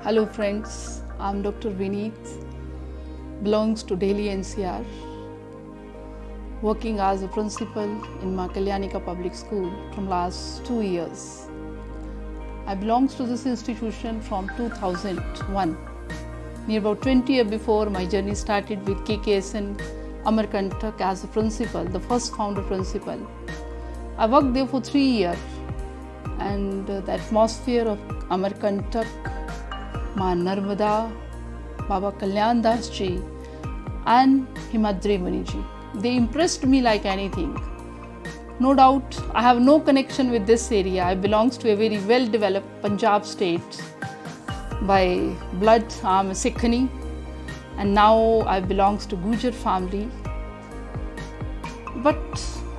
Hello friends, I'm Dr. Vineet, belongs to Delhi NCR, working as a principal in Ma Kalyanika Public School from last 2 years. I belongs to this institution from 2001. Near about 20 years before, my journey started with KKSN Amarkantak as a principal, the first founder principal. I worked there for 3 years, and the atmosphere of Amarkantak, Ma Narmada, Baba Kalyan Das ji and Himadri Muni ji, they impressed me like anything. No doubt, I have no connection with this area. I belongs to a very well-developed Punjab state. By blood, I am a Sikhani, and now I belongs to Gujar family. But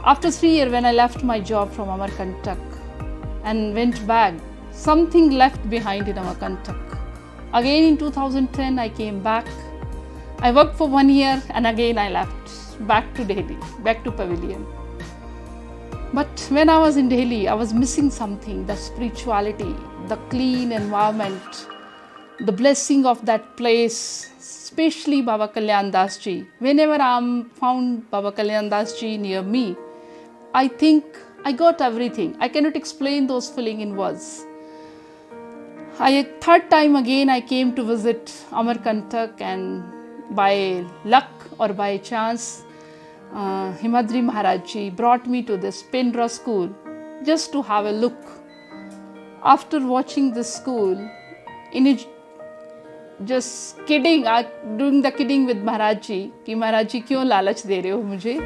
after 3 years, when I left my job from Amarkantak and went back, something left behind in Amarkantak. Again in 2010, I came back. I worked for 1 year and again I left back to Delhi, back to Pavilion. But when I was in Delhi, I was missing something, the spirituality, the clean environment, the blessing of that place, especially Baba Kalyan Das ji. Whenever I found Baba Kalyan Das ji near me, I think I got everything. I cannot explain those feelings in words. Third time again I came to visit Amarkantak, and by luck or by chance, Himadri Maharaj ji brought me to this Pendra school just to have a look. After watching this school, just kidding, doing the kidding with Maharaj ji, कि Maharaj ji क्यों लालच दे रहे हो मुझे?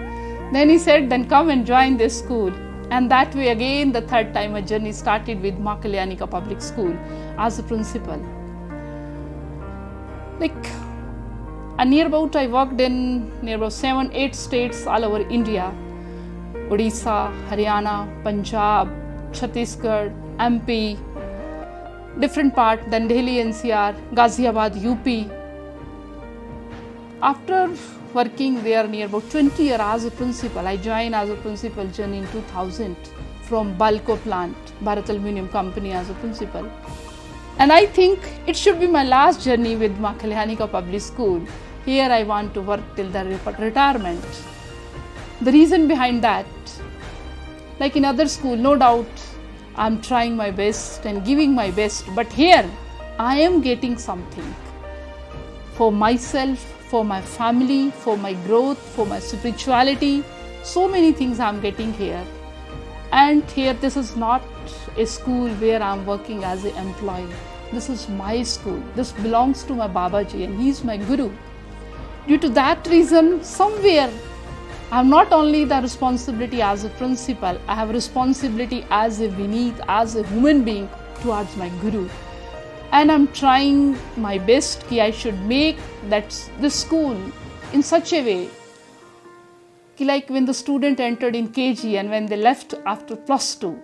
Then he said, then come and join this school. And that way again, the third time my journey started with Ma Kalyanika Public School as a principal. Near about I worked in near about 7-8 states all over India. Odisha, Haryana, Punjab, Chhattisgarh, MP, different part, then Delhi NCR, Ghaziabad, UP. After working there near about 20 years as a principal, I joined as a principal journey in 2000 from Balco plant, Bharat Aluminium Company as a principal. And I think it should be my last journey with Ma Kalyanika Public School. Here I want to work till the retirement. The reason behind that, like in other school, no doubt I'm trying my best and giving my best, but here I am getting something for myself, for my family, for my growth, for my spirituality. So many things I'm getting here. And here, this is not a school where I'm working as an employee. This is my school. This belongs to my Babaji, and he's my Guru. Due to that reason, somewhere I'm not only the responsibility as a principal, I have responsibility as a Vineet, as a human being towards my Guru. And I'm trying my best that I should make this school in such a way, like when the student entered in KG and when they left after plus 2,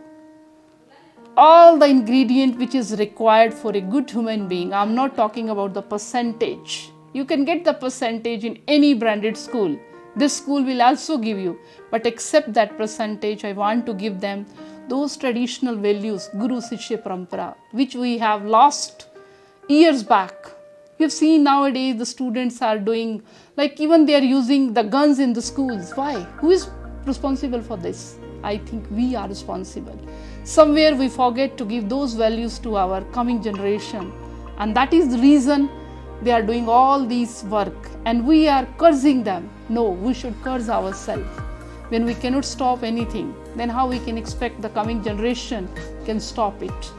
all the ingredient which is required for a good human being. I'm not talking about the percentage. You can get the percentage in any branded school. This school will also give you, but except that percentage, I want to give them those traditional values, Guru Shishya Parampara, which we have lost years back. You've seen nowadays the students are doing, like even they are using the guns in the schools. Why? Who is responsible for this? I think we are responsible. Somewhere we forget to give those values to our coming generation. And that is the reason they are doing all these work. And we are cursing them. No, we should curse ourselves. When we cannot stop anything, then how we can expect the coming generation can stop it?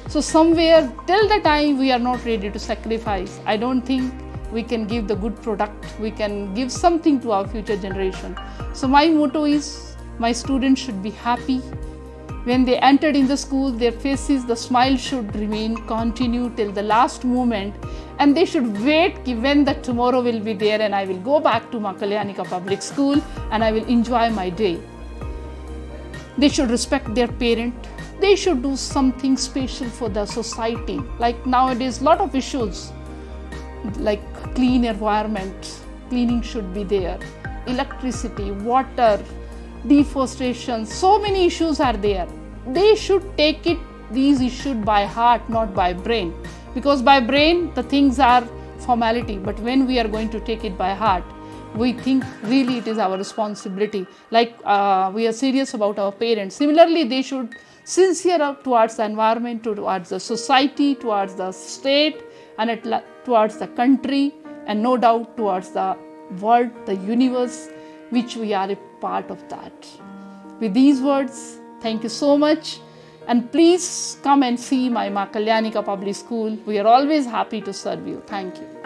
So somewhere till the time we are not ready to sacrifice, I don't think we can give the good product. We can give something to our future generation. So my motto is, my students should be happy. When they entered in the school, their faces, the smile should remain, continue till the last moment. And they should wait when the tomorrow will be there and I will go back to Ma Kalyanika Public School and I will enjoy my day. They should respect their parent. They should do something special for the society. Like nowadays, lot of issues like clean environment, cleaning should be there, electricity, water, deforestation, so many issues are there. They should take it these issued by heart, not by brain. Because by brain, the things are formality, but when we are going to take it by heart, we think really it is our responsibility. Like we are serious about our parents. Similarly, they should sincere up towards the environment, towards the society, towards the state, and towards the country, and no doubt towards the world, the universe, which we are a part of that. With these words, thank you so much. And please come and see my Maa Kalyanika Public School. We are always happy to serve you. Thank you.